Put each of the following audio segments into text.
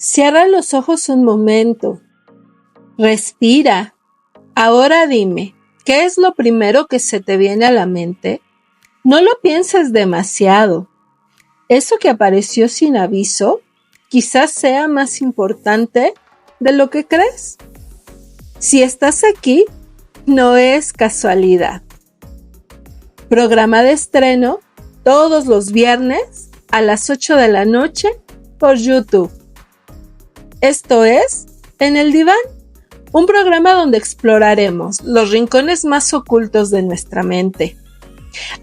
Cierra los ojos un momento. Respira. Ahora dime, ¿qué es lo primero que se te viene a la mente? No lo pienses demasiado. Eso que apareció sin aviso, quizás sea más importante de lo que crees. Si estás aquí, no es casualidad. Programa de estreno todos los viernes a las 8 de la noche por YouTube. Esto es En el Diván, un programa donde exploraremos los rincones más ocultos de nuestra mente.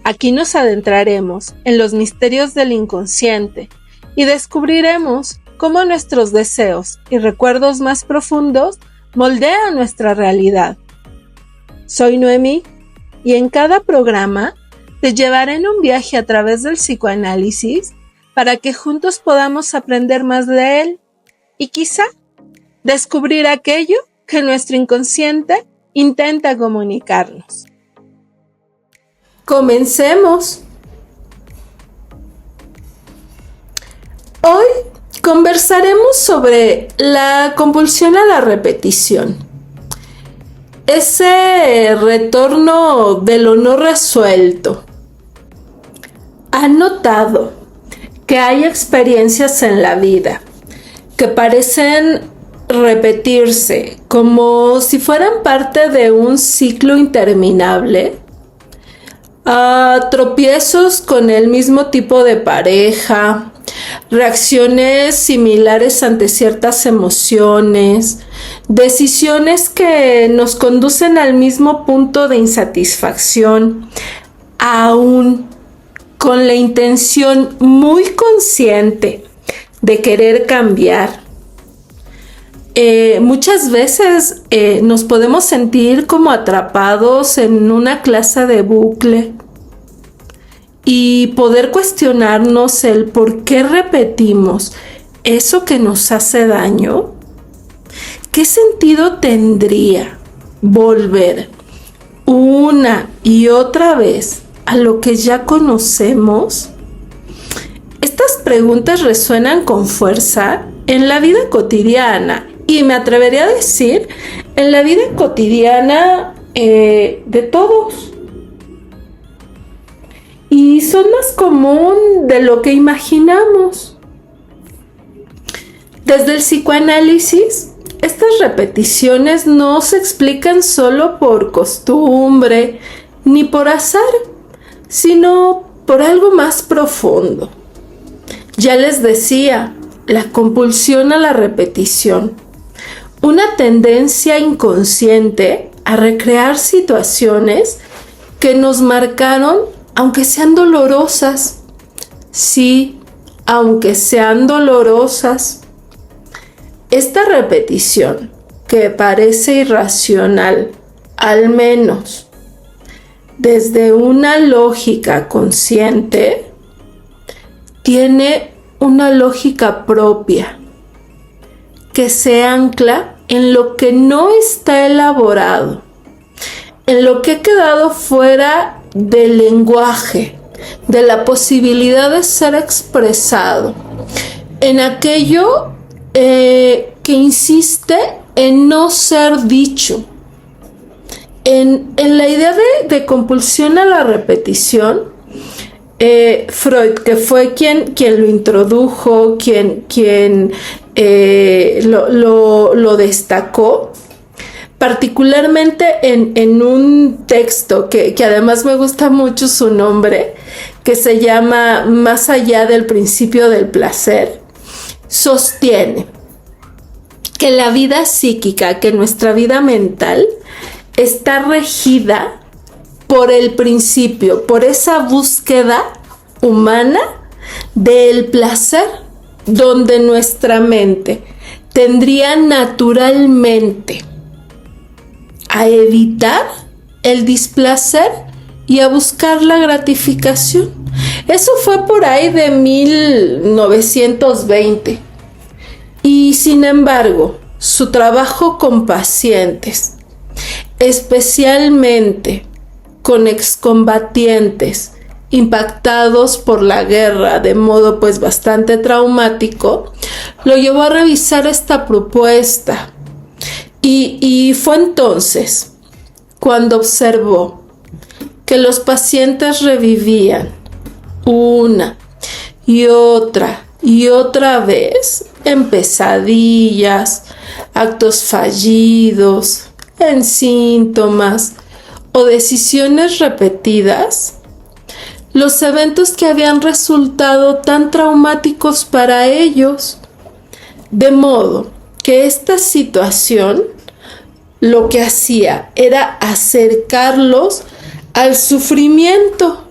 Aquí nos adentraremos en los misterios del inconsciente y descubriremos cómo nuestros deseos y recuerdos más profundos moldean nuestra realidad. Soy Noemí y en cada programa te llevaré en un viaje a través del psicoanálisis para que juntos podamos aprender más de él y quizá descubrir aquello que nuestro inconsciente intenta comunicarnos. Comencemos. Hoy conversaremos sobre la compulsión a la repetición. Ese retorno de lo no resuelto. ¿Han notado que hay experiencias en la vida que parecen repetirse como si fueran parte de un ciclo interminable? Tropiezos con el mismo tipo de pareja, reacciones similares ante ciertas emociones, decisiones que nos conducen al mismo punto de insatisfacción, aún con la intención muy consciente de querer cambiar. Muchas veces nos podemos sentir como atrapados en una clase de bucle y poder cuestionarnos el por qué repetimos eso que nos hace daño. ¿Qué sentido tendría volver una y otra vez a lo que ya conocemos? Estas preguntas resuenan con fuerza en la vida cotidiana y me atrevería a decir en la vida cotidiana de todos. Y son más común de lo que imaginamos. Desde el psicoanálisis, estas repeticiones no se explican solo por costumbre ni por azar, sino por algo más profundo. Ya les decía, la compulsión a la repetición, una tendencia inconsciente a recrear situaciones que nos marcaron, aunque sean dolorosas. Sí, aunque sean dolorosas. Esta repetición, que parece irracional, al menos desde una lógica consciente, tiene una lógica propia que se ancla en lo que no está elaborado, en lo que ha quedado fuera del lenguaje, de la posibilidad de ser expresado, en aquello que insiste en no ser dicho. En la idea de compulsión a la repetición, Freud, que fue quien lo introdujo, quien lo destacó, particularmente en un texto que además me gusta mucho su nombre, que se llama Más allá del principio del placer, sostiene que la vida psíquica, que nuestra vida mental está regida por el principio, por esa búsqueda humana del placer, donde nuestra mente tendría naturalmente a evitar el displacer y a buscar la gratificación. Eso fue por ahí de 1920. Y sin embargo, su trabajo con pacientes, especialmente con excombatientes impactados por la guerra de modo pues bastante traumático, lo llevó a revisar esta propuesta. Y fue entonces cuando observó que los pacientes revivían una y otra vez en pesadillas, actos fallidos, en síntomas o decisiones repetidas, los eventos que habían resultado tan traumáticos para ellos. De modo que esta situación lo que hacía era acercarlos al sufrimiento.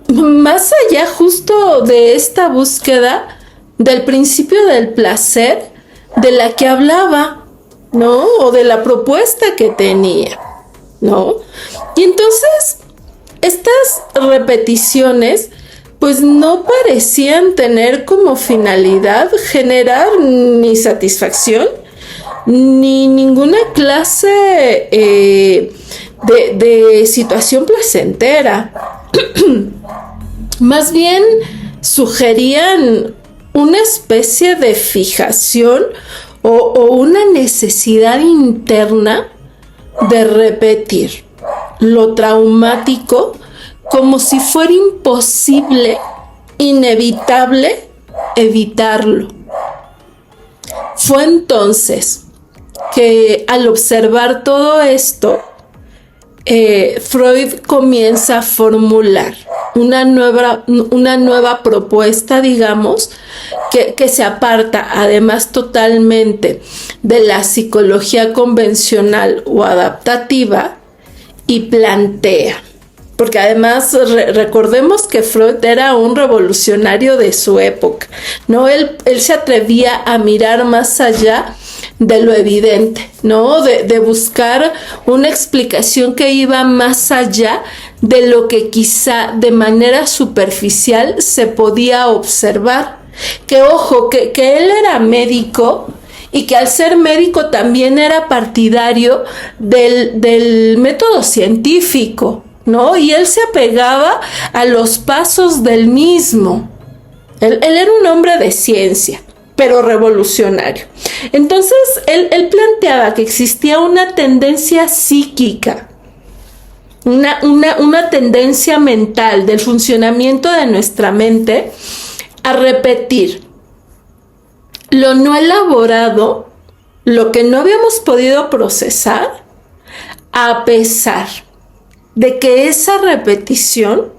Más allá justo de esta búsqueda del principio del placer de la que hablaba, ¿no? O de la propuesta que tenía, ¿no? Y entonces estas repeticiones pues no parecían tener como finalidad generar ni satisfacción ni ninguna clase de situación placentera. Más bien sugerían una especie de fijación o una necesidad interna de repetir lo traumático como si fuera imposible, inevitable evitarlo. Fue entonces que al observar todo esto, Freud comienza a formular una nueva propuesta, digamos, que se aparta además totalmente de la psicología convencional o adaptativa y plantea, porque además recordemos que Freud era un revolucionario de su época, ¿no? Él se atrevía a mirar más allá de lo evidente, ¿no? De buscar una explicación que iba más allá de lo que quizá de manera superficial se podía observar. Que ojo, que él era médico y que al ser médico también era partidario del método científico, ¿no? Y él se apegaba a los pasos del mismo. Él era un hombre de ciencia, pero revolucionario. Entonces, él planteaba que existía una tendencia psíquica, una tendencia mental del funcionamiento de nuestra mente a repetir lo no elaborado, lo que no habíamos podido procesar, a pesar de que esa repetición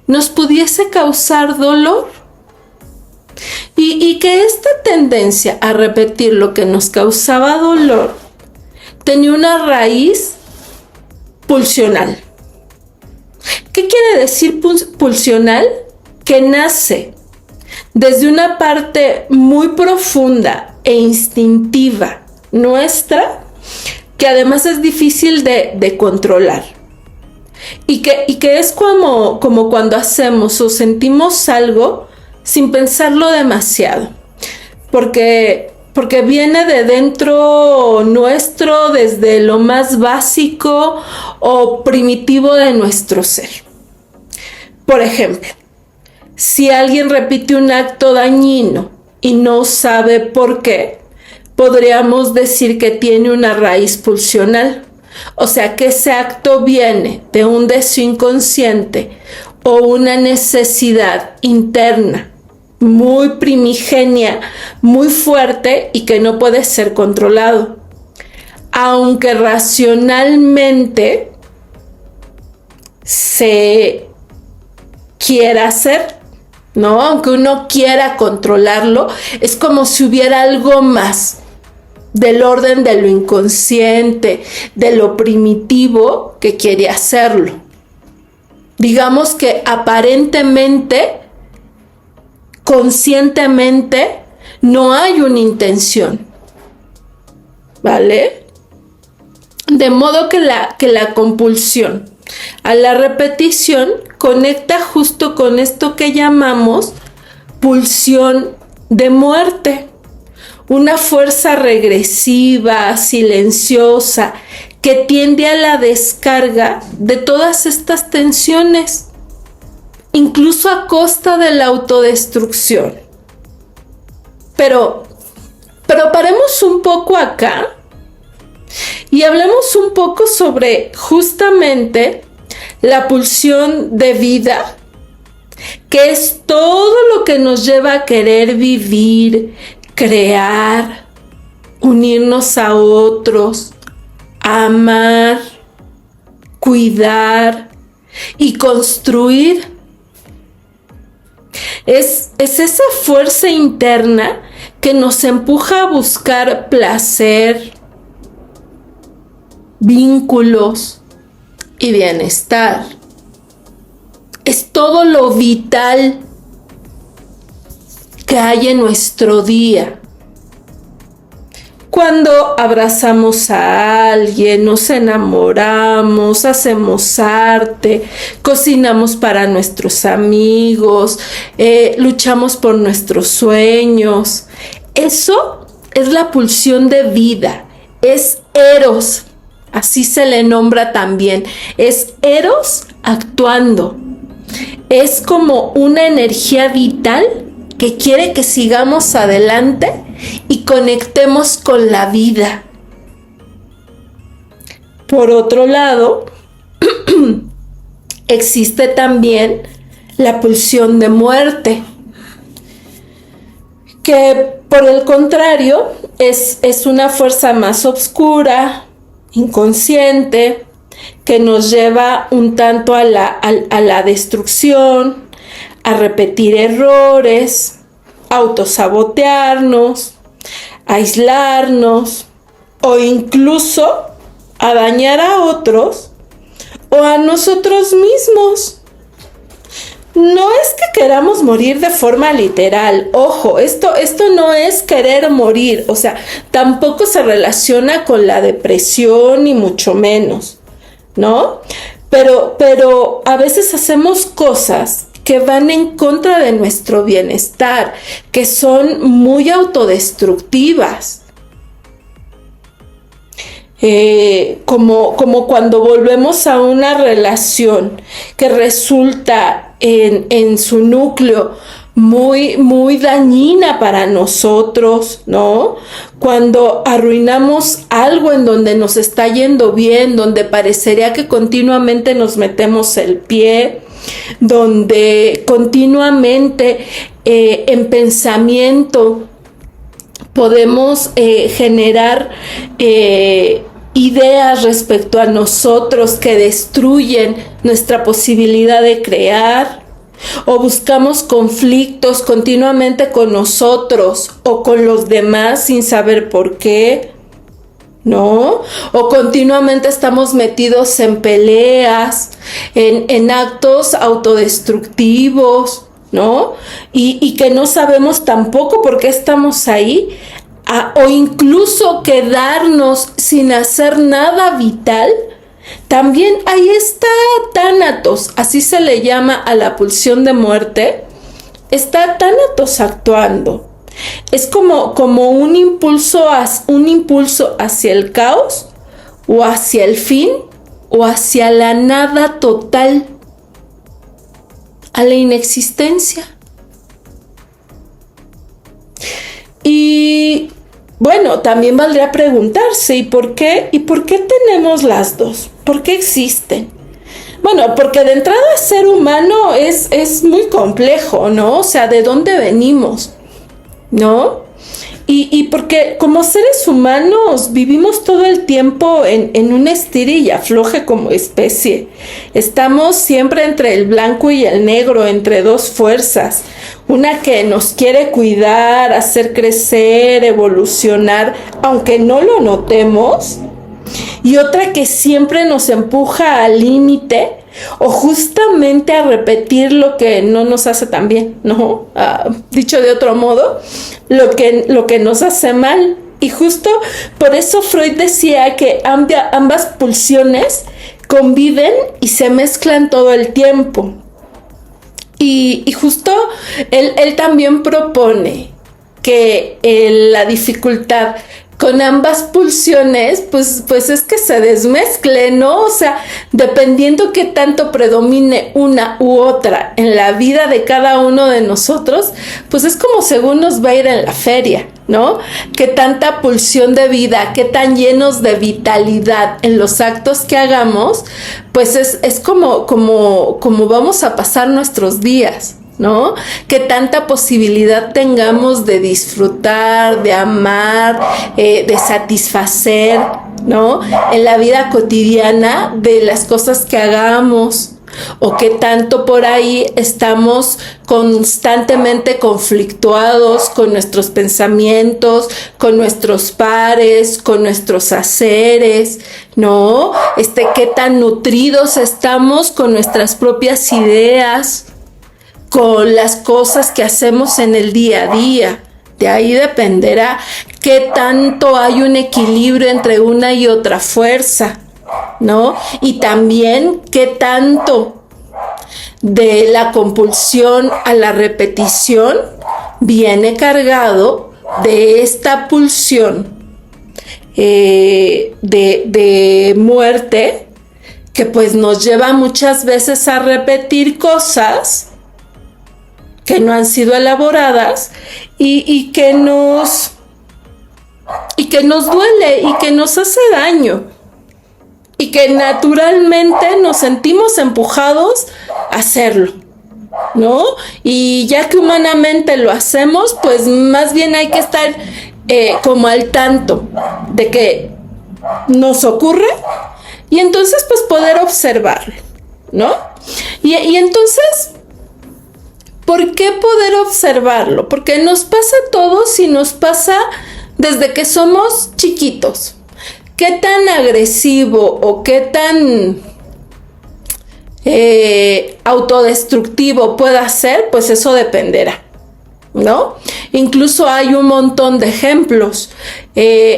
nos pudiese causar dolor. Y que esta tendencia a repetir lo que nos causaba dolor tenía una raíz pulsional. ¿Qué quiere decir pulsional? Que nace desde una parte muy profunda e instintiva nuestra, que además es difícil de controlar. Y que es como cuando hacemos o sentimos algo sin pensarlo demasiado, porque viene de dentro nuestro, desde lo más básico o primitivo de nuestro ser. Por ejemplo, si alguien repite un acto dañino y no sabe por qué, podríamos decir que tiene una raíz pulsional. O sea, que ese acto viene de un deseo inconsciente o una necesidad interna muy primigenia, muy fuerte y que no puede ser controlado. Aunque racionalmente se quiera hacer, ¿no? Aunque uno quiera controlarlo, es como si hubiera algo más del orden de lo inconsciente, de lo primitivo que quiere hacerlo. Digamos que aparentemente, conscientemente, no hay una intención, ¿vale? De modo que la compulsión a la repetición conecta justo con esto que llamamos pulsión de muerte, una fuerza regresiva, silenciosa, que tiende a la descarga de todas estas tensiones, incluso a costa de la autodestrucción. Pero paremos un poco acá y hablemos un poco sobre justamente la pulsión de vida, que es todo lo que nos lleva a querer vivir, crear, unirnos a otros, amar, cuidar y construir. Es esa fuerza interna que nos empuja a buscar placer, vínculos y bienestar. Es todo lo vital que hay en nuestro día. Cuando abrazamos a alguien, nos enamoramos, hacemos arte, cocinamos para nuestros amigos, luchamos por nuestros sueños. Eso es la pulsión de vida, es Eros, así se le nombra también, es Eros actuando. Es como una energía vital que quiere que sigamos adelante y conectemos con la vida. Por otro lado, existe también la pulsión de muerte, que por el contrario es una fuerza más oscura, inconsciente, que nos lleva un tanto a la destrucción, a repetir errores, autosabotearnos, aislarnos o incluso a dañar a otros o a nosotros mismos. No es que queramos morir de forma literal, ojo, esto no es querer morir, o sea, tampoco se relaciona con la depresión ni mucho menos, ¿no? Pero a veces hacemos cosas que van en contra de nuestro bienestar, que son muy autodestructivas. Como cuando volvemos a una relación que resulta en su núcleo muy dañina para nosotros, ¿no? Cuando arruinamos algo en donde nos está yendo bien, donde parecería que continuamente nos metemos el pie, donde continuamente en pensamiento podemos generar ideas respecto a nosotros que destruyen nuestra posibilidad de crear, o buscamos conflictos continuamente con nosotros o con los demás sin saber por qué, ¿no? O continuamente estamos metidos en peleas, en actos autodestructivos, ¿no? Y que no sabemos tampoco por qué estamos ahí, o incluso quedarnos sin hacer nada vital. También ahí está Tánatos, así se le llama a la pulsión de muerte. Está Tánatos actuando. Es como un impulso hacia el caos, o hacia el fin, o hacia la nada total, a la inexistencia. Y bueno, también valdría preguntarse, ¿y por qué tenemos las dos? ¿Por qué existen? Bueno, porque de entrada ser humano es muy complejo, ¿no? O sea, ¿de dónde venimos? ¿No? Y porque como seres humanos vivimos todo el tiempo en un estira y afloje como especie. Estamos siempre entre el blanco y el negro, entre dos fuerzas. Una que nos quiere cuidar, hacer crecer, evolucionar, aunque no lo notemos. Y otra que siempre nos empuja al límite o justamente a repetir lo que no nos hace tan bien, ¿no? Dicho de otro modo, lo que nos hace mal. Y justo por eso Freud decía que ambas pulsiones conviven y se mezclan todo el tiempo. Y justo él también propone que la dificultad con ambas pulsiones, pues es que se desmezcle, ¿no? O sea, dependiendo qué tanto predomine una u otra en la vida de cada uno de nosotros, pues es como según nos va a ir en la feria, ¿no? Qué tanta pulsión de vida, qué tan llenos de vitalidad en los actos que hagamos, pues es como vamos a pasar nuestros días, ¿no? Que tanta posibilidad tengamos de disfrutar, de amar, de satisfacer, ¿no? En la vida cotidiana de las cosas que hagamos, o que tanto por ahí estamos constantemente conflictuados con nuestros pensamientos, con nuestros pares, con nuestros haceres, ¿no? Qué tan nutridos estamos con nuestras propias ideas, con las cosas que hacemos en el día a día. De ahí dependerá qué tanto hay un equilibrio entre una y otra fuerza, ¿no? Y también qué tanto de la compulsión a la repetición viene cargado de esta pulsión de muerte, que pues nos lleva muchas veces a repetir cosas que no han sido elaboradas y que nos duele y que nos hace daño, y que naturalmente nos sentimos empujados a hacerlo, ¿no? Y ya que humanamente lo hacemos, pues más bien hay que estar como al tanto de que nos ocurre, y entonces pues poder observarlo, ¿no? Y entonces, ¿por qué poder observarlo? Porque nos pasa a todos y nos pasa desde que somos chiquitos. ¿Qué tan agresivo o qué tan autodestructivo pueda ser? Pues eso dependerá, ¿no? Incluso hay un montón de ejemplos.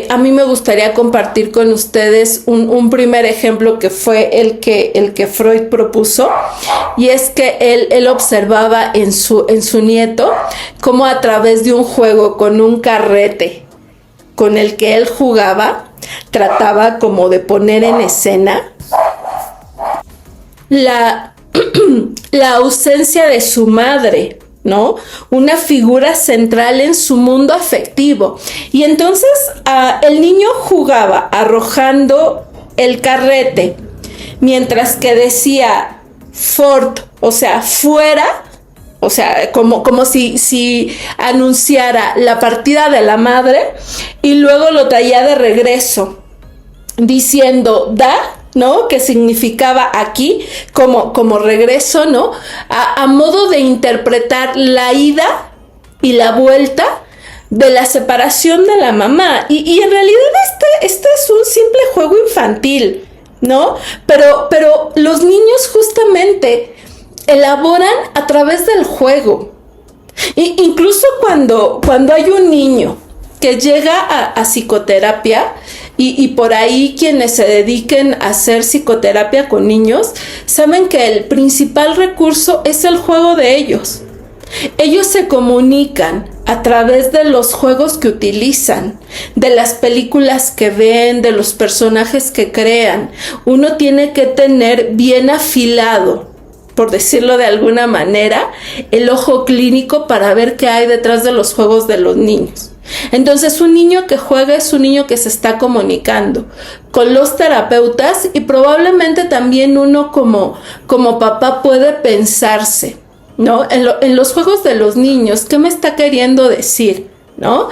A mí me gustaría compartir con ustedes un primer ejemplo, que fue el que Freud propuso, y es que él observaba en su nieto cómo a través de un juego con un carrete con el que él jugaba, trataba como de poner en escena la ausencia de su madre, ¿no? Una figura central en su mundo afectivo. Y entonces el niño jugaba arrojando el carrete, mientras que decía fort, o sea, fuera, o sea, como si anunciara la partida de la madre, y luego lo traía de regreso diciendo da, ¿no? Que significaba aquí, como regreso, ¿no? A modo de interpretar la ida y la vuelta de la separación de la mamá. Y en realidad este es un simple juego infantil, ¿no? Pero los niños justamente elaboran a través del juego. Incluso cuando hay un niño que llega a psicoterapia, y por ahí quienes se dediquen a hacer psicoterapia con niños saben que el principal recurso es el juego de ellos. Ellos se comunican a través de los juegos que utilizan, de las películas que ven, de los personajes que crean. Uno tiene que tener bien afilado, por decirlo de alguna manera, el ojo clínico para ver qué hay detrás de los juegos de los niños. Entonces, un niño que juega es un niño que se está comunicando con los terapeutas, y probablemente también uno como papá puede pensarse, ¿no? En los juegos de los niños, ¿qué me está queriendo decir? ¿No?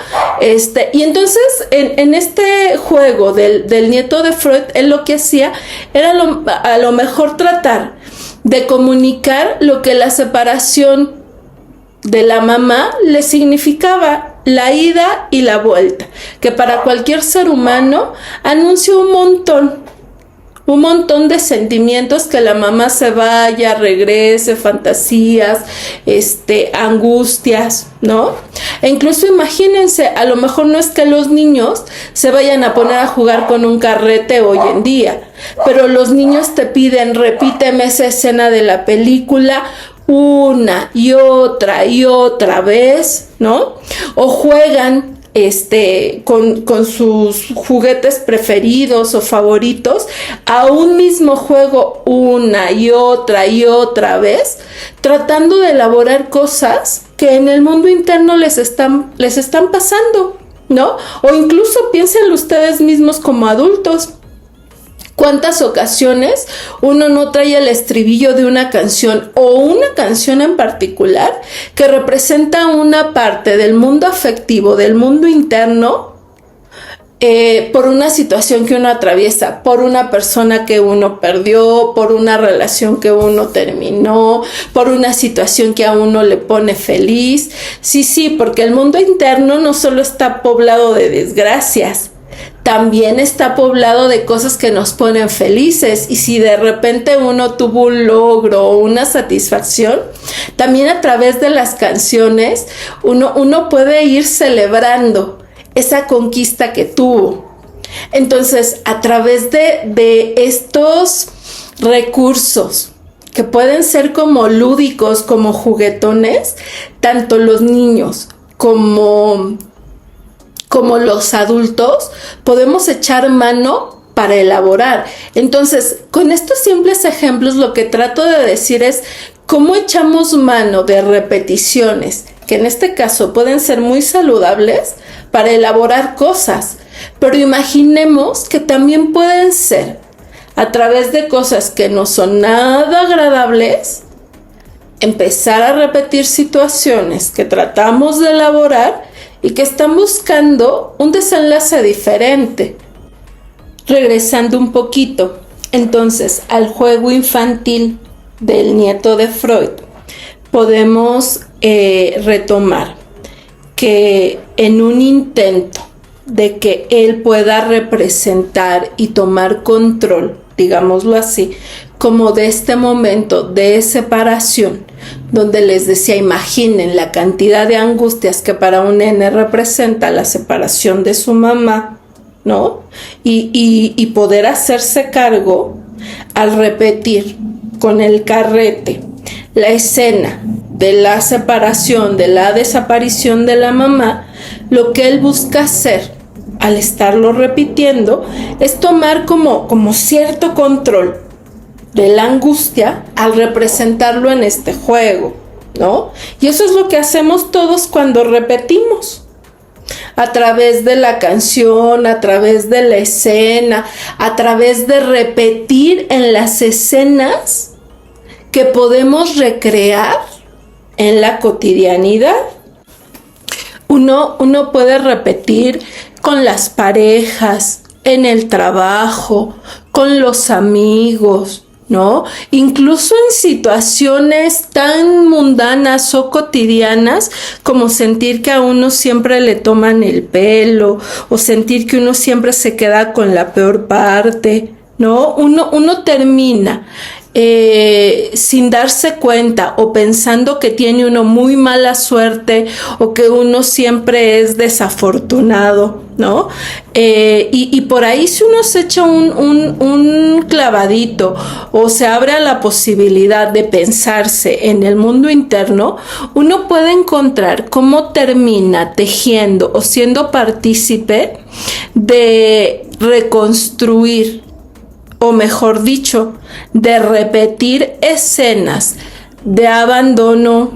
Y entonces en este juego del nieto de Freud, él lo que hacía era a lo mejor tratar de comunicar lo que la separación de la mamá le significaba, la ida y la vuelta, que para cualquier ser humano anuncia un montón de sentimientos, que la mamá se vaya, regrese, fantasías, angustias, ¿no? E incluso imagínense, a lo mejor no es que los niños se vayan a poner a jugar con un carrete hoy en día, pero los niños te piden, repíteme esa escena de la película una y otra vez, ¿no? O juegan con sus juguetes preferidos o favoritos a un mismo juego una y otra vez, tratando de elaborar cosas que en el mundo interno les están pasando, ¿no? O incluso piénsenlo ustedes mismos como adultos. ¿Cuántas ocasiones uno no trae el estribillo de una canción o una canción en particular que representa una parte del mundo afectivo, del mundo interno, por una situación que uno atraviesa, por una persona que uno perdió, por una relación que uno terminó, por una situación que a uno le pone feliz? Sí, porque el mundo interno no solo está poblado de desgracias, también está poblado de cosas que nos ponen felices. Y si de repente uno tuvo un logro o una satisfacción, también a través de las canciones uno puede ir celebrando esa conquista que tuvo. Entonces, a través de estos recursos que pueden ser como lúdicos, como juguetones, tanto los niños como los adultos podemos echar mano para elaborar. Entonces, con estos simples ejemplos, lo que trato de decir es cómo echamos mano de repeticiones, que en este caso pueden ser muy saludables, para elaborar cosas. Pero imaginemos que también pueden ser a través de cosas que no son nada agradables, empezar a repetir situaciones que tratamos de elaborar y que están buscando un desenlace diferente. Regresando un poquito, entonces, al juego infantil del nieto de Freud, podemos retomar que en un intento de que él pueda representar y tomar control, digámoslo así, como de este momento de separación, donde les decía, imaginen la cantidad de angustias que para un nene representa la separación de su mamá, ¿no? Y poder hacerse cargo al repetir con el carrete la escena de la separación, de la desaparición de la mamá. Lo que él busca hacer al estarlo repitiendo es tomar como cierto control de la angustia al representarlo en este juego, ¿no? Y eso es lo que hacemos todos cuando repetimos, a través de la canción, a través de la escena, a través de repetir en las escenas que podemos recrear en la cotidianidad. Uno puede repetir con las parejas, en el trabajo, con los amigos, ¿no? Incluso en situaciones tan mundanas o cotidianas como sentir que a uno siempre le toman el pelo o sentir que uno siempre se queda con la peor parte, ¿no? Uno termina sin darse cuenta o pensando que tiene uno muy mala suerte o que uno siempre es desafortunado, ¿no? Y por ahí si uno se echa un clavadito o se abre a la posibilidad de pensarse en el mundo interno, uno puede encontrar cómo termina tejiendo o siendo partícipe de reconstruir, o mejor dicho, de repetir escenas de abandono,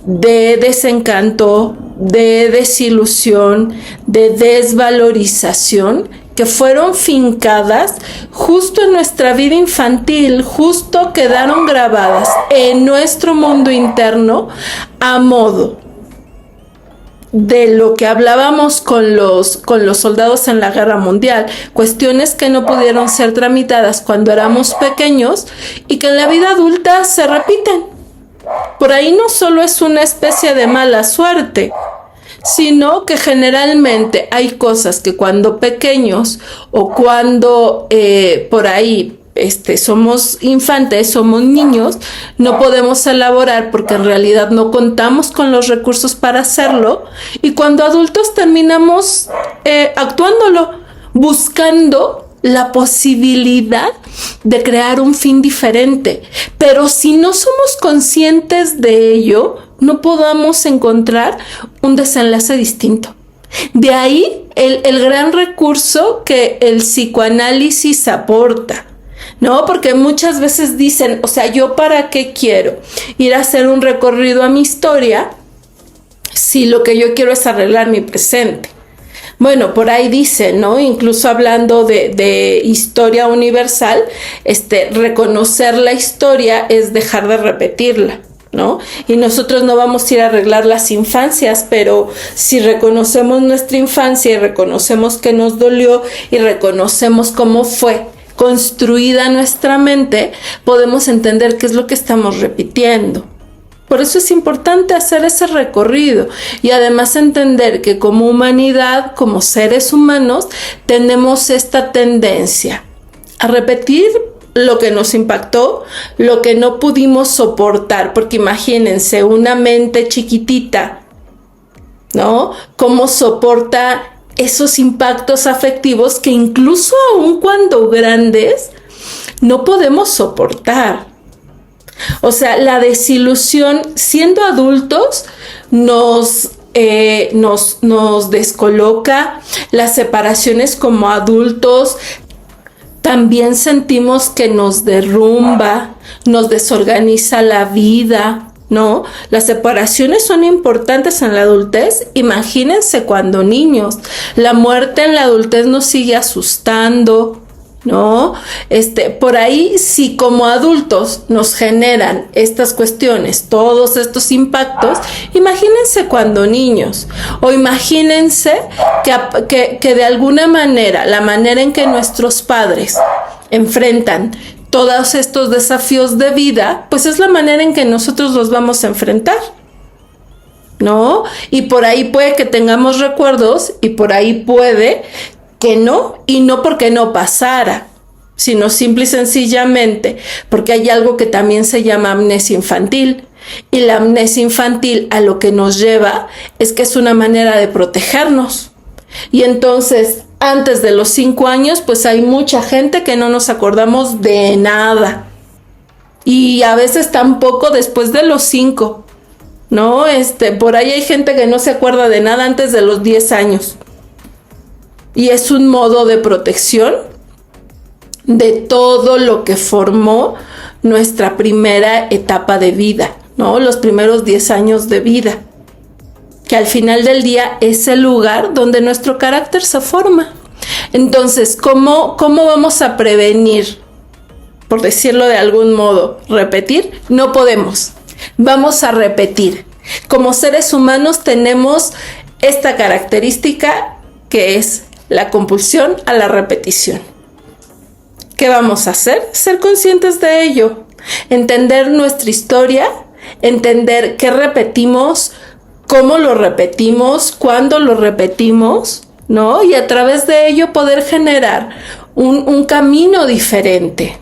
de desencanto, de desilusión, de desvalorización, que fueron fincadas justo en nuestra vida infantil, justo quedaron grabadas en nuestro mundo interno a modo de lo que hablábamos con los soldados en la Guerra Mundial, cuestiones que no pudieron ser tramitadas cuando éramos pequeños y que en la vida adulta se repiten. Por ahí no solo es una especie de mala suerte, sino que generalmente hay cosas que cuando pequeños o cuando por ahí somos infantes, somos niños, no podemos elaborar porque en realidad no contamos con los recursos para hacerlo, y cuando adultos terminamos actuándolo, buscando la posibilidad de crear un fin diferente. Pero si no somos conscientes de ello, no podamos encontrar un desenlace distinto. De ahí el gran recurso que el psicoanálisis aporta, ¿no? Porque muchas veces dicen, o sea, ¿yo para qué quiero ir a hacer un recorrido a mi historia si lo que yo quiero es arreglar mi presente? Bueno, por ahí dice, ¿no? Incluso hablando de historia universal, reconocer la historia es dejar de repetirla, ¿no? Y nosotros no vamos a ir a arreglar las infancias, pero si reconocemos nuestra infancia y reconocemos que nos dolió y reconocemos cómo fue construida nuestra mente, podemos entender qué es lo que estamos repitiendo. Por eso es importante hacer ese recorrido y además entender que como humanidad, como seres humanos, tenemos esta tendencia a repetir lo que nos impactó, lo que no pudimos soportar, porque imagínense una mente chiquitita, ¿no? Cómo soporta esos impactos afectivos que incluso aun cuando grandes no podemos soportar. O sea, la desilusión siendo adultos nos descoloca, las separaciones como adultos también sentimos que nos derrumba, nos desorganiza la vida, ¿no? Las separaciones son importantes en la adultez. Imagínense cuando niños, la muerte en la adultez nos sigue asustando, ¿no? Por ahí, si como adultos nos generan estas cuestiones, todos estos impactos, imagínense cuando niños, o imagínense que de alguna manera, la manera en que nuestros padres enfrentan todos estos desafíos de vida, pues es la manera en que nosotros los vamos a enfrentar, ¿no? Y por ahí puede que tengamos recuerdos y por ahí puede que no, y no porque no pasara, sino simple y sencillamente porque hay algo que también se llama amnesia infantil, y la amnesia infantil a lo que nos lleva es que es una manera de protegernos, y entonces antes de los 5 años pues hay mucha gente que no nos acordamos de nada, y a veces tampoco después de los 5, ¿no? Por ahí hay gente que no se acuerda de nada antes de los 10 años. Y es un modo de protección de todo lo que formó nuestra primera etapa de vida, ¿no? Los primeros 10 años de vida, que al final del día es el lugar donde nuestro carácter se forma. Entonces, ¿cómo vamos a prevenir? Por decirlo de algún modo, repetir, no podemos. Vamos a repetir. Como seres humanos tenemos esta característica que es la compulsión a la repetición. ¿Qué vamos a hacer? Ser conscientes de ello, entender nuestra historia, entender qué repetimos, cómo lo repetimos, cuándo lo repetimos, ¿no? Y a través de ello poder generar un camino diferente,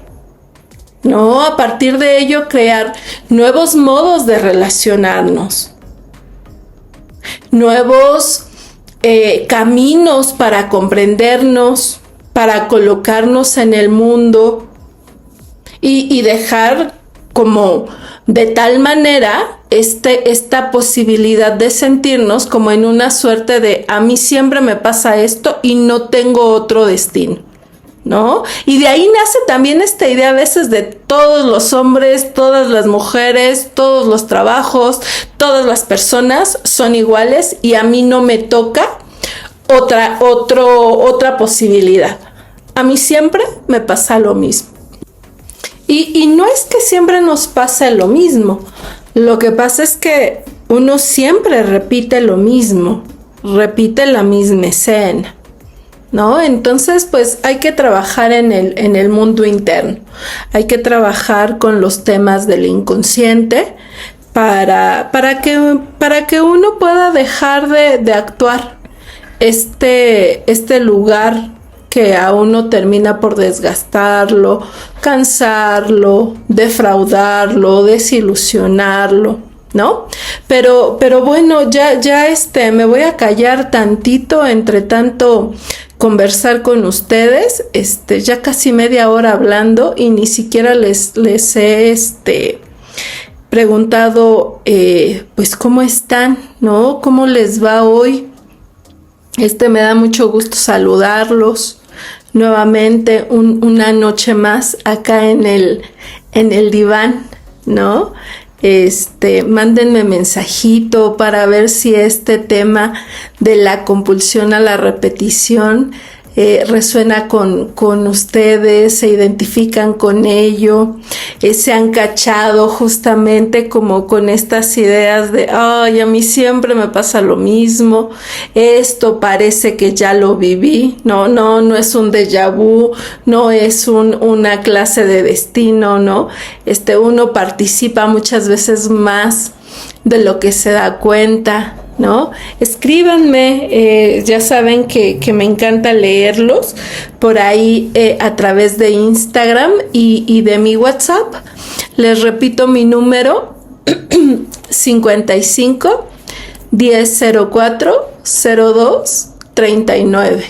¿no? A partir de ello crear nuevos modos de relacionarnos, nuevos caminos para comprendernos, para colocarnos en el mundo y dejar como de tal manera esta posibilidad de sentirnos como en una suerte de a mí siempre me pasa esto y no tengo otro destino, ¿no? Y de ahí nace también esta idea a veces de todos los hombres, todas las mujeres, todos los trabajos, todas las personas son iguales y a mí no me toca otra posibilidad. A mí siempre me pasa lo mismo. Y no es que siempre nos pase lo mismo. Lo que pasa es que uno siempre repite lo mismo, repite la misma escena, ¿no? Entonces, pues hay que trabajar en el mundo interno. Hay que trabajar con los temas del inconsciente para que uno pueda dejar de actuar este lugar que a uno termina por desgastarlo, cansarlo, defraudarlo, desilusionarlo, ¿no? Pero bueno, ya me voy a callar tantito, entre tanto conversar con ustedes, ya casi media hora hablando y ni siquiera les he preguntado pues cómo están, ¿no? ¿Cómo les va hoy? Me da mucho gusto saludarlos nuevamente una noche más acá en el diván, ¿no? Mándenme mensajito para ver si este tema de la compulsión a la repetición resuena con ustedes, se identifican con ello, se han cachado justamente como con estas ideas de, ay, a mí siempre me pasa lo mismo, esto parece que ya lo viví, no es un déjà vu, no es una clase de destino, ¿no? Uno participa muchas veces más de lo que se da cuenta, ¿no? Escríbanme, ya saben que me encanta leerlos por ahí a través de Instagram y de mi WhatsApp. Les repito mi número 55 1004 02 39.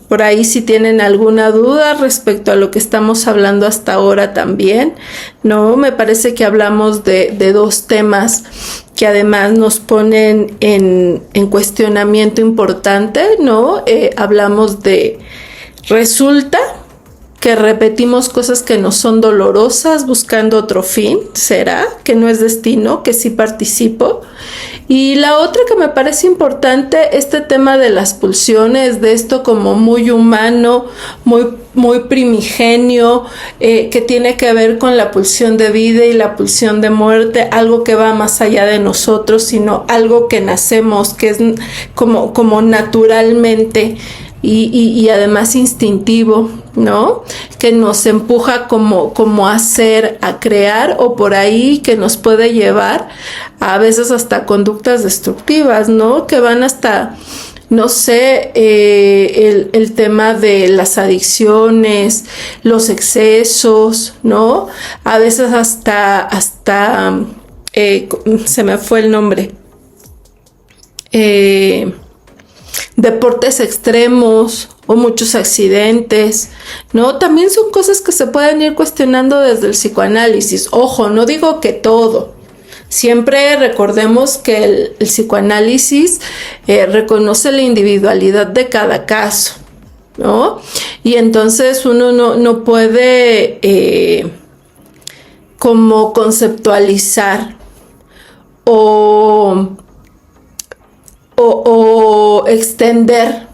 Por ahí si tienen alguna duda respecto a lo que estamos hablando hasta ahora también, ¿no? Me parece que hablamos de dos temas que además nos ponen en cuestionamiento importante, ¿no? Hablamos de, resulta que repetimos cosas que no son dolorosas buscando otro fin, ¿será? Que no es destino, que sí participo. Y la otra que me parece importante, tema de las pulsiones, de esto como muy humano, muy primigenio, que tiene que ver con la pulsión de vida y la pulsión de muerte, algo que va más allá de nosotros, sino algo que nacemos, que es como naturalmente y además instintivo, ¿no? Que nos empuja como a hacer, a crear, o por ahí que nos puede llevar a veces hasta conductas destructivas, ¿no? Que van hasta, no sé, el tema de las adicciones, los excesos, ¿no? A veces hasta se me fue el nombre. Deportes extremos o muchos accidentes, ¿no? También son cosas que se pueden ir cuestionando desde el psicoanálisis. Ojo, no digo que todo. Siempre recordemos que el psicoanálisis reconoce la individualidad de cada caso, ¿no? Y entonces uno no puede como conceptualizar o extender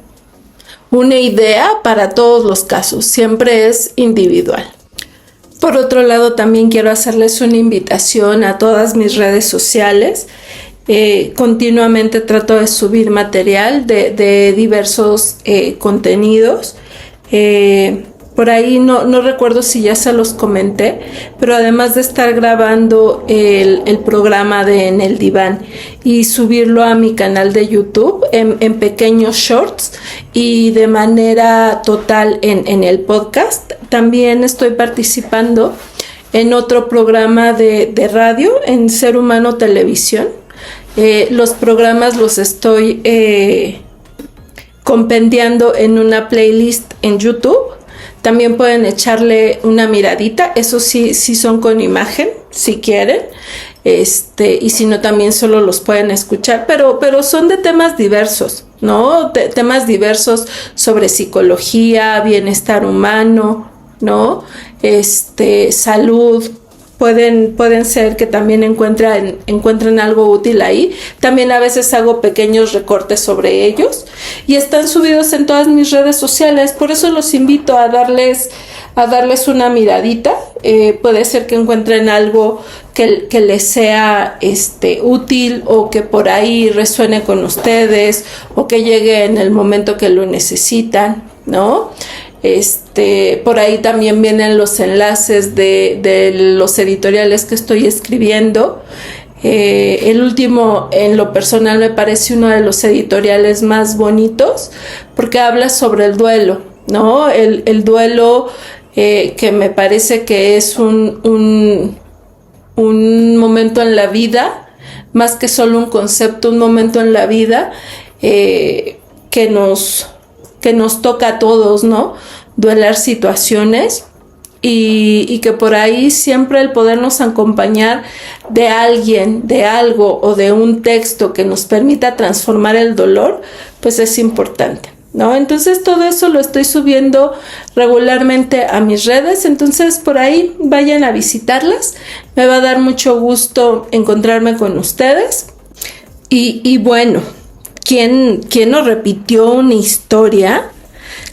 una idea para todos los casos, siempre es individual. Por otro lado, también quiero hacerles una invitación a todas mis redes sociales. Continuamente trato de subir material de diversos contenidos. Por ahí no recuerdo si ya se los comenté, pero además de estar grabando el programa de En el Diván y subirlo a mi canal de YouTube en pequeños shorts y de manera total en el podcast, también estoy participando en otro programa de radio, en Ser Humano Televisión. Los programas los estoy compendiando en una playlist en YouTube. También pueden echarle una miradita, eso sí son con imagen, si quieren, y si no también solo los pueden escuchar, pero son de temas diversos, ¿no? Temas diversos sobre psicología, bienestar humano, ¿no? Salud. Pueden ser que también encuentren algo útil ahí. También a veces hago pequeños recortes sobre ellos y están subidos en todas mis redes sociales. Por eso los invito a darles una miradita. Puede ser que encuentren algo que les sea útil o que por ahí resuene con ustedes o que llegue en el momento que lo necesitan, ¿no? Por ahí también vienen los enlaces de los editoriales que estoy escribiendo. El último, en lo personal, me parece uno de los editoriales más bonitos porque habla sobre el duelo, ¿no? El duelo que me parece que es un momento en la vida, más que solo un concepto, un momento en la vida que nos toca a todos, ¿no? Duelar situaciones y que por ahí siempre el podernos acompañar de alguien, de algo o de un texto que nos permita transformar el dolor, pues es importante, ¿no? Entonces todo eso lo estoy subiendo regularmente a mis redes, entonces por ahí vayan a visitarlas, me va a dar mucho gusto encontrarme con ustedes. Y bueno, ¿quién no repitió una historia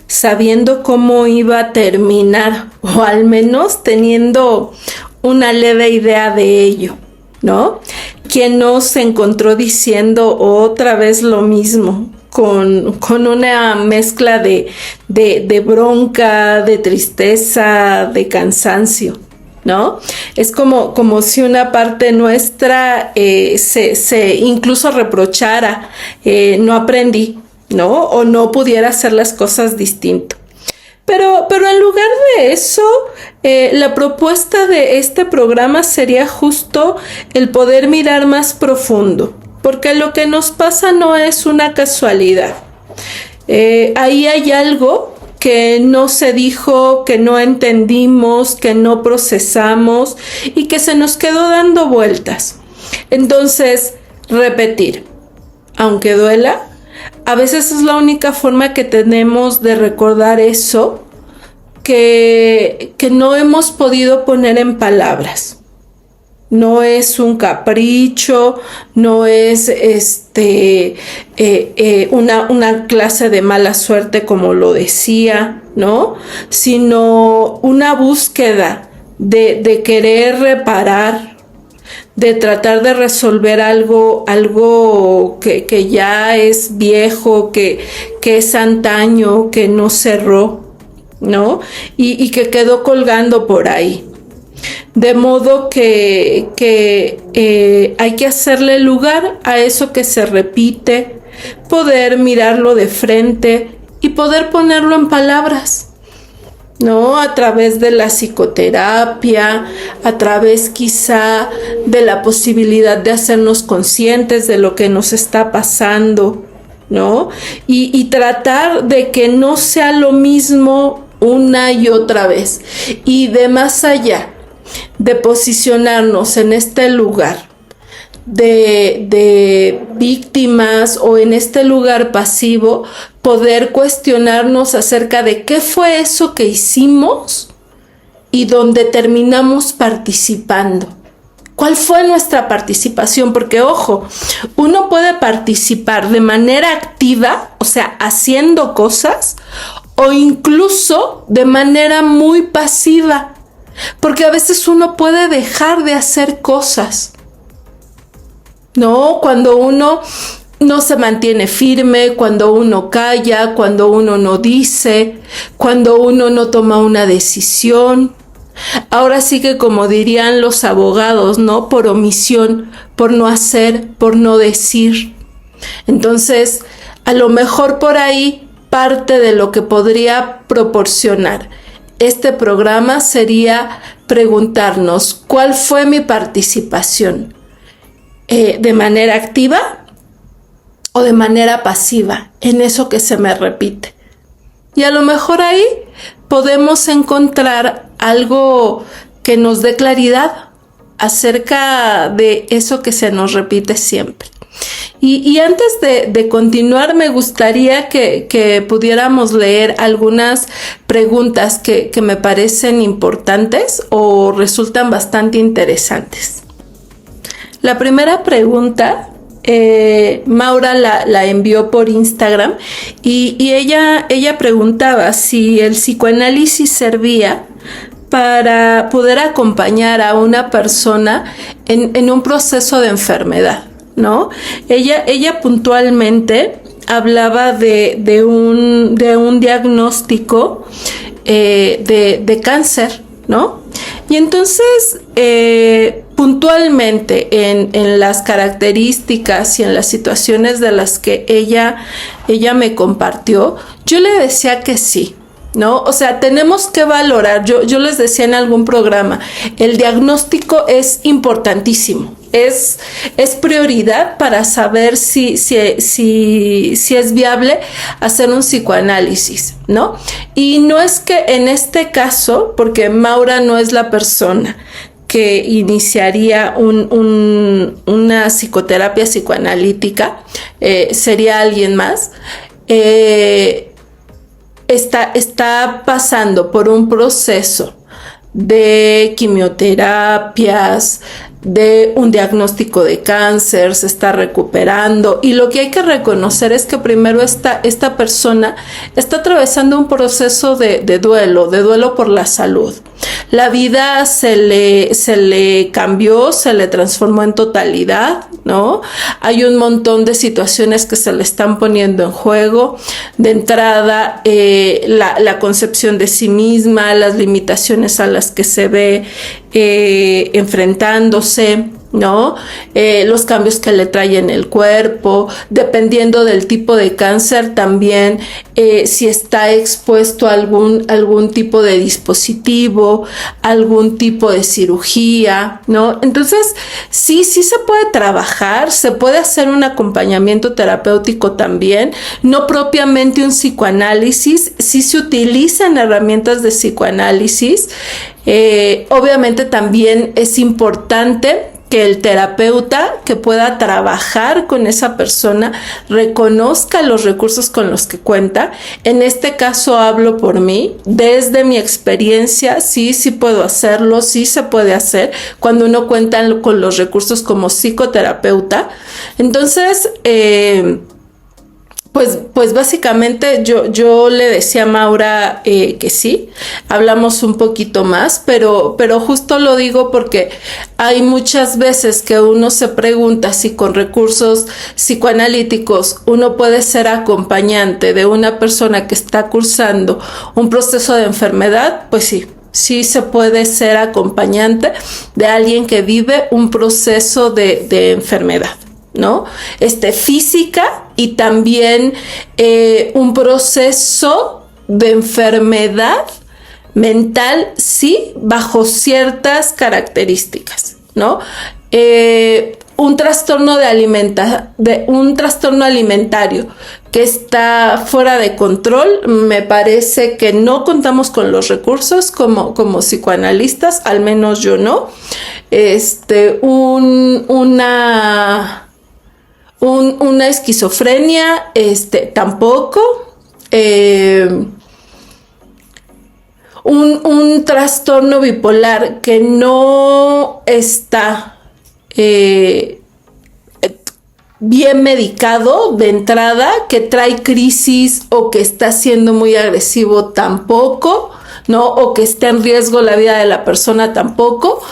sabiendo cómo iba a terminar, o al menos teniendo una leve idea de ello, ¿no? ¿Quién no se encontró diciendo otra vez lo mismo, con una mezcla de bronca, de tristeza, de cansancio, ¿no? Es como si una parte nuestra se incluso reprochara, no aprendí, ¿no? O no pudiera hacer las cosas distinto. Pero en lugar de eso, la propuesta de este programa sería justo el poder mirar más profundo, porque lo que nos pasa no es una casualidad. Ahí hay algo que no se dijo, que no entendimos, que no procesamos y que se nos quedó dando vueltas. Entonces, repetir, aunque duela, a veces es la única forma que tenemos de recordar eso que no hemos podido poner en palabras. No es un capricho, no es una clase de mala suerte como lo decía, ¿no? Sino una búsqueda de querer reparar, de tratar de resolver algo que ya es viejo, que es antaño, que no cerró, ¿no? Y que quedó colgando por ahí. De modo que hay que hacerle lugar a eso que se repite, poder mirarlo de frente y poder ponerlo en palabras, ¿no? A través de la psicoterapia, a través quizá de la posibilidad de hacernos conscientes de lo que nos está pasando, ¿no? Y tratar de que no sea lo mismo una y otra vez. Y de más allá, de posicionarnos en este lugar de víctimas o en este lugar pasivo, poder cuestionarnos acerca de qué fue eso que hicimos y donde terminamos participando. ¿Cuál fue nuestra participación? Porque, ojo, uno puede participar de manera activa, o sea, haciendo cosas, o incluso de manera muy pasiva, porque a veces uno puede dejar de hacer cosas, ¿no? Cuando uno no se mantiene firme, cuando uno calla, cuando uno no dice, cuando uno no toma una decisión. Ahora sí que, como dirían los abogados, ¿no? Por omisión, por no hacer, por no decir. Entonces, a lo mejor por ahí parte de lo que podría proporcionar este programa sería preguntarnos cuál fue mi participación, de manera activa o de manera pasiva en eso que se me repite. Y a lo mejor ahí podemos encontrar algo que nos dé claridad acerca de eso que se nos repite siempre. Y antes de continuar, me gustaría que pudiéramos leer algunas preguntas que me parecen importantes o resultan bastante interesantes. La primera pregunta, Maura la envió por Instagram y ella preguntaba si el psicoanálisis servía para poder acompañar a una persona en un proceso de enfermedad, ¿no? Ella puntualmente hablaba de un diagnóstico de cáncer, ¿no? Y entonces, puntualmente en las características y en las situaciones de las que ella me compartió, yo le decía que sí, ¿no? O sea, tenemos que valorar, yo les decía en algún programa, el diagnóstico es importantísimo, es prioridad para saber si es viable hacer un psicoanálisis, ¿no? Y no es que en este caso, porque Maura no es la persona que iniciaría una psicoterapia psicoanalítica, sería alguien más, está pasando por un proceso de quimioterapias, de un diagnóstico de cáncer, se está recuperando, y lo que hay que reconocer es que primero esta persona está atravesando un proceso de duelo por la salud. La vida se le cambió, se le transformó en totalidad, ¿no? Hay un montón de situaciones que se le están poniendo en juego. De entrada, la concepción de sí misma, las limitaciones a las que se ve enfrentándose, ¿no? Los cambios que le trae en el cuerpo, dependiendo del tipo de cáncer también, si está expuesto a algún tipo de dispositivo, algún tipo de cirugía, ¿no? Entonces, sí se puede trabajar, se puede hacer un acompañamiento terapéutico también, no propiamente un psicoanálisis, sí se utilizan herramientas de psicoanálisis. Obviamente también es importante que el terapeuta que pueda trabajar con esa persona reconozca los recursos con los que cuenta. En este caso hablo por mí, desde mi experiencia, sí puedo hacerlo, sí se puede hacer cuando uno cuenta con los recursos como psicoterapeuta. Entonces, pues básicamente yo le decía a Maura que sí, hablamos un poquito más, pero justo lo digo porque hay muchas veces que uno se pregunta si con recursos psicoanalíticos uno puede ser acompañante de una persona que está cursando un proceso de enfermedad. Pues sí se puede ser acompañante de alguien que vive un proceso de enfermedad, ¿no? Física, y también un proceso de enfermedad mental, sí, bajo ciertas características, ¿no? Un trastorno un trastorno alimentario que está fuera de control, me parece que no contamos con los recursos como psicoanalistas, al menos yo no. Una esquizofrenia, tampoco. Un trastorno bipolar que no está bien medicado de entrada, que trae crisis o que está siendo muy agresivo, tampoco, ¿no? O que está en riesgo la vida de la persona, tampoco.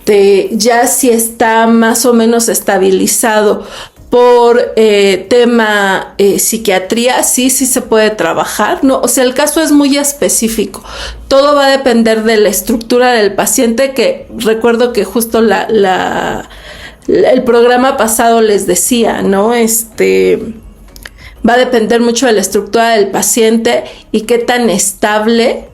Ya si está más o menos estabilizado por tema psiquiatría, sí se puede trabajar, ¿no? O sea, el caso es muy específico. Todo va a depender de la estructura del paciente, que recuerdo que justo el programa pasado les decía, ¿no? Va a depender mucho de la estructura del paciente y qué tan estable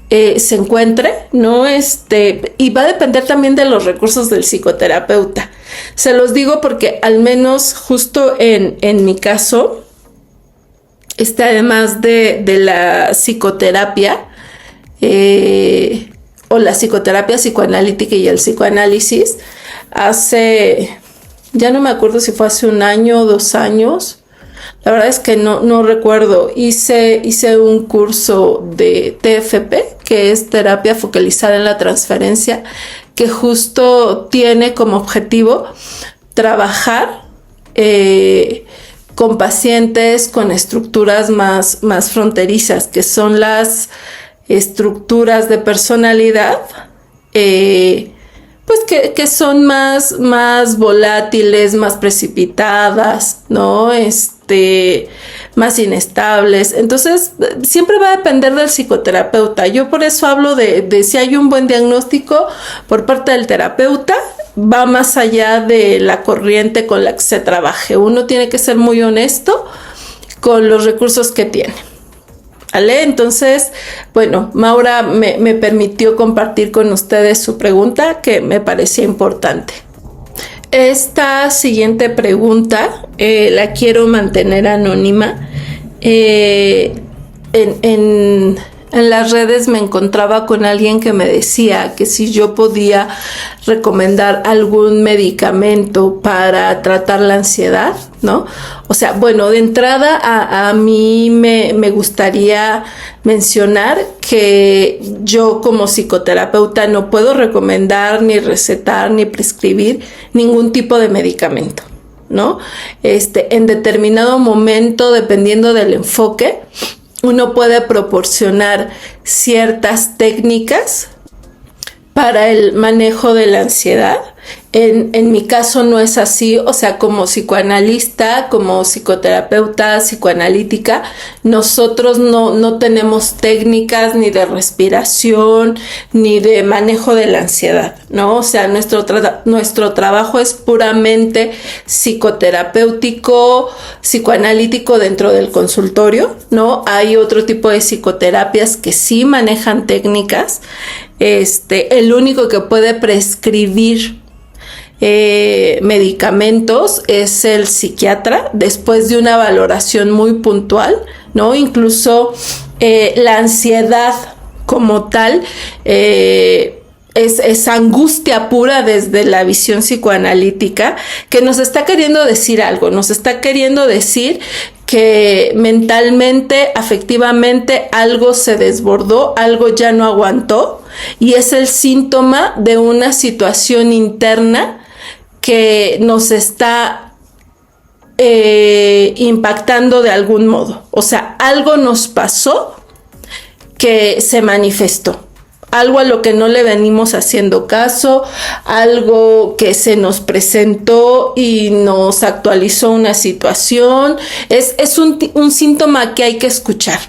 se encuentre, ¿no? Y va a depender también de los recursos del psicoterapeuta. Se los digo porque al menos justo en mi caso, además de la psicoterapia, o la psicoterapia psicoanalítica y el psicoanálisis, ya no me acuerdo si fue hace 1 año o 2 años, la verdad es que no recuerdo, hice un curso de TFP, que es terapia focalizada en la transferencia, que justo tiene como objetivo trabajar con pacientes con estructuras más fronterizas, que son las estructuras de personalidad, pues que son más volátiles, más precipitadas, ¿no? Más inestables. Entonces, siempre va a depender del psicoterapeuta. Yo por eso hablo de si hay un buen diagnóstico por parte del terapeuta, va más allá de la corriente con la que se trabaje. Uno tiene que ser muy honesto con los recursos que tiene. ¿Vale? Entonces, bueno, Maura me permitió compartir con ustedes su pregunta, que me parecía importante. Esta siguiente pregunta la quiero mantener anónima. En las redes me encontraba con alguien que me decía que si yo podía recomendar algún medicamento para tratar la ansiedad, ¿no? O sea, bueno, de entrada a mí me gustaría mencionar que yo como psicoterapeuta no puedo recomendar, ni recetar, ni prescribir ningún tipo de medicamento, ¿no? En determinado momento, dependiendo del enfoque, uno puede proporcionar ciertas técnicas para el manejo de la ansiedad. En mi caso no es así, o sea, como psicoanalista, como psicoterapeuta, psicoanalítica, nosotros no tenemos técnicas ni de respiración, ni de manejo de la ansiedad, ¿no? O sea, nuestro trabajo es puramente psicoterapéutico, psicoanalítico dentro del consultorio, ¿no? Hay otro tipo de psicoterapias que sí manejan técnicas. El único que puede prescribir medicamentos es el psiquiatra después de una valoración muy puntual, ¿no? Incluso la ansiedad como tal es angustia pura desde la visión psicoanalítica, que nos está queriendo decir algo, nos está queriendo decir que mentalmente, afectivamente, algo se desbordó, algo ya no aguantó, y es el síntoma de una situación interna que nos está impactando de algún modo. O sea, algo nos pasó que se manifestó. Algo a lo que no le venimos haciendo caso, algo que se nos presentó y nos actualizó una situación. Es un síntoma que hay que escuchar,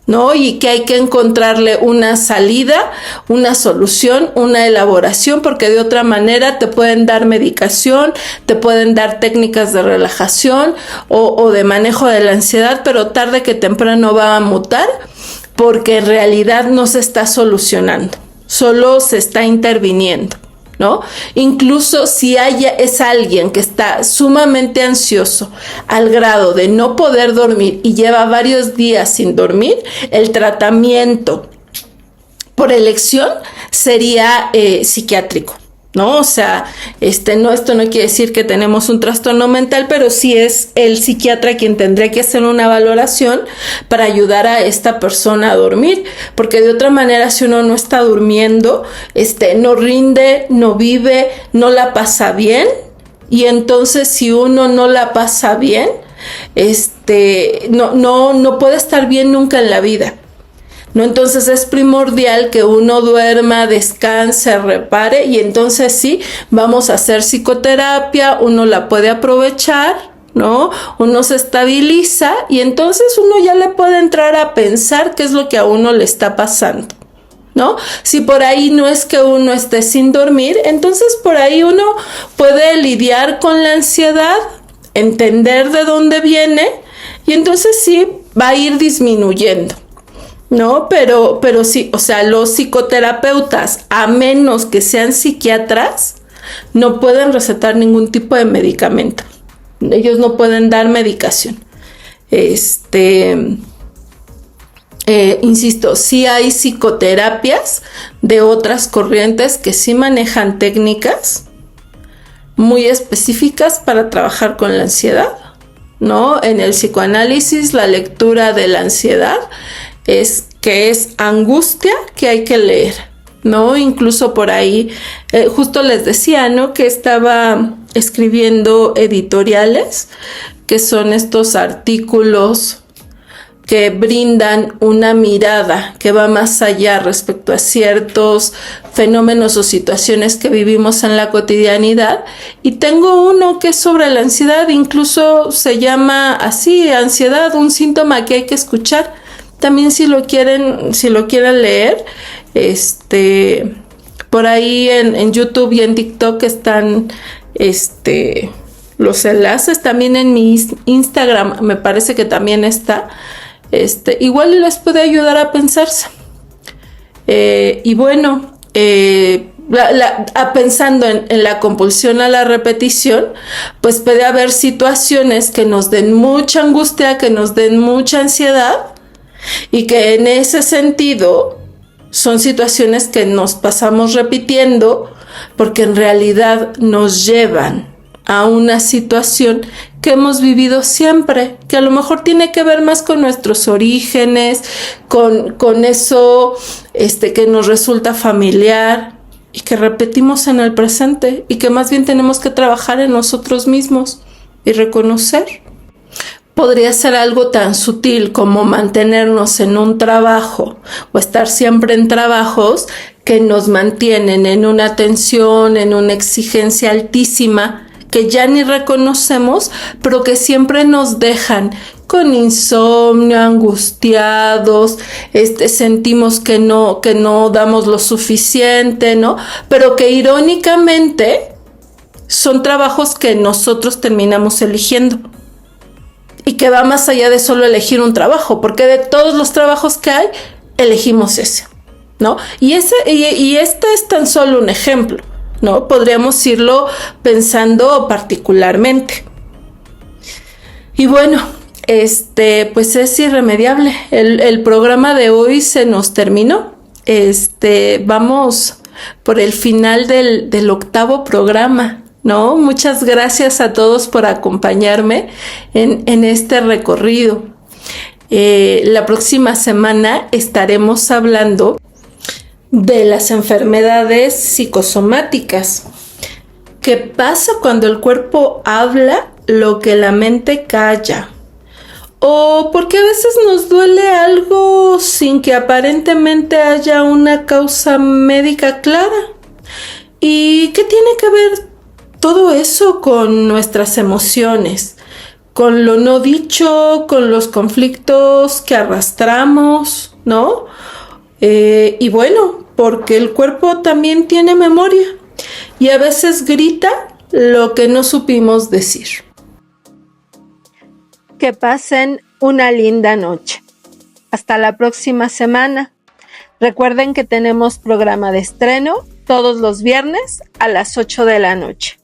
¿no? Y que hay que encontrarle una salida, una solución, una elaboración, porque de otra manera te pueden dar medicación, te pueden dar técnicas de relajación o de manejo de la ansiedad, pero tarde que temprano va a mutar, porque en realidad no se está solucionando, solo se está interviniendo, ¿no? Incluso si es alguien que está sumamente ansioso al grado de no poder dormir y lleva varios días sin dormir, el tratamiento por elección sería psiquiátrico, ¿no? O sea, esto no quiere decir que tenemos un trastorno mental, pero sí es el psiquiatra quien tendría que hacer una valoración para ayudar a esta persona a dormir, porque de otra manera, si uno no está durmiendo, no rinde, no vive, no la pasa bien, y entonces si uno no la pasa bien, no puede estar bien nunca en la vida, ¿no? Entonces es primordial que uno duerma, descanse, repare, y entonces sí, vamos a hacer psicoterapia, uno la puede aprovechar, ¿no? Uno se estabiliza y entonces uno ya le puede entrar a pensar qué es lo que a uno le está pasando, ¿no? Si por ahí no es que uno esté sin dormir, entonces por ahí uno puede lidiar con la ansiedad, entender de dónde viene, y entonces sí va a ir disminuyendo, ¿no? Pero sí, o sea, los psicoterapeutas, a menos que sean psiquiatras, no pueden recetar ningún tipo de medicamento. Ellos no pueden dar medicación. Insisto, sí hay psicoterapias de otras corrientes que sí manejan técnicas muy específicas para trabajar con la ansiedad, ¿no? En el psicoanálisis, la lectura de la ansiedad es angustia que hay que leer, ¿no? Incluso por ahí, justo les decía, ¿no? Que estaba escribiendo editoriales, que son estos artículos que brindan una mirada que va más allá respecto a ciertos fenómenos o situaciones que vivimos en la cotidianidad. Y tengo uno que es sobre la ansiedad, incluso se llama así, ansiedad, un síntoma que hay que escuchar. También si lo quieren leer, por ahí en YouTube y en TikTok están los enlaces. También en mi Instagram me parece que también está. Igual les puede ayudar a pensarse. Y bueno, pensando en la compulsión a la repetición, pues puede haber situaciones que nos den mucha angustia, que nos den mucha ansiedad, y que en ese sentido son situaciones que nos pasamos repitiendo porque en realidad nos llevan a una situación que hemos vivido siempre, que a lo mejor tiene que ver más con nuestros orígenes, con eso que nos resulta familiar y que repetimos en el presente, y que más bien tenemos que trabajar en nosotros mismos y reconocer. Podría ser algo tan sutil como mantenernos en un trabajo o estar siempre en trabajos que nos mantienen en una tensión, en una exigencia altísima, que ya ni reconocemos, pero que siempre nos dejan con insomnio, angustiados, sentimos que no damos lo suficiente, ¿no? Pero que irónicamente son trabajos que nosotros terminamos eligiendo. Y que va más allá de solo elegir un trabajo, porque de todos los trabajos que hay, elegimos ese, ¿no? Y este es tan solo un ejemplo, ¿no? Podríamos irlo pensando particularmente. Y bueno, pues es irremediable. El programa de hoy se nos terminó. Vamos por el final del 8º programa, ¿no? Muchas gracias a todos por acompañarme en este recorrido. La próxima semana estaremos hablando de las enfermedades psicosomáticas. ¿Qué pasa cuando el cuerpo habla lo que la mente calla? O porque a veces nos duele algo sin que aparentemente haya una causa médica clara. ¿Y qué tiene que ver todo eso con nuestras emociones, con lo no dicho, con los conflictos que arrastramos, ¿no? Y bueno, porque el cuerpo también tiene memoria y a veces grita lo que no supimos decir. Que pasen una linda noche. Hasta la próxima semana. Recuerden que tenemos programa de estreno todos los viernes a las 8 de la noche.